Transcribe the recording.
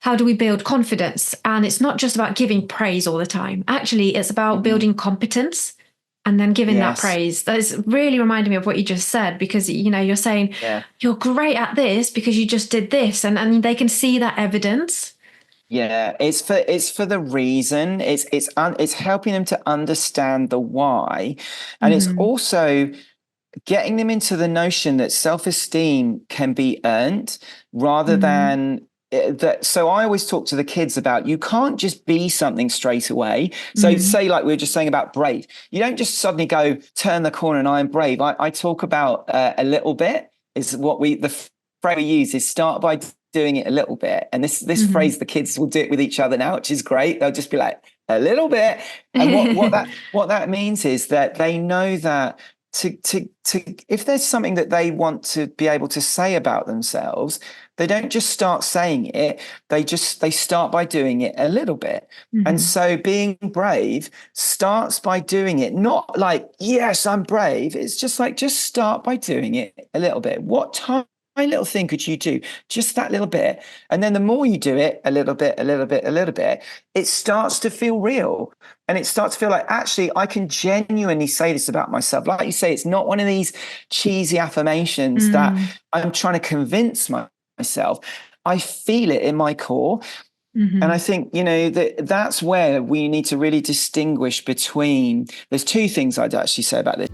how do we build confidence? And it's not just about giving praise all the time. Actually, it's about building competence and then giving that Yes. praise. That's really reminded me of what you just said, because, you're saying Yeah. you're great at this because you just did this, and they can see that evidence. Yeah, it's for the reason. It's helping them to understand the why, and it's Mm-hmm. also getting them into the notion that self-esteem can be earned rather Mm-hmm. than that. So I always talk to the kids about, you can't just be something straight away. So Mm-hmm. say, like we were just saying about brave, you don't just suddenly go turn the corner and I am brave. I talk about a little bit is what the phrase we use is start by doing it a little bit. And this Mm-hmm. phrase, the kids will do it with each other now, which is great. They'll just be like a little bit. And what that means is that they know that to if there's something that they want to be able to say about themselves, they don't just start saying it. They start by doing it a little bit. And Mm-hmm. so being brave starts by doing it, not like, yes, I'm brave. It's just like, just start by doing it a little bit. What tiny little thing could you do? Just that little bit. And then the more you do it, a little bit, a little bit, a little bit, it starts to feel real. And it starts to feel like, actually, I can genuinely say this about myself. Like you say, it's not one of these cheesy affirmations that Mm-hmm. I'm trying to convince myself. I feel it in my core. And I Mm-hmm. think, that's where we need to really distinguish between, there's two things I'd actually say about this.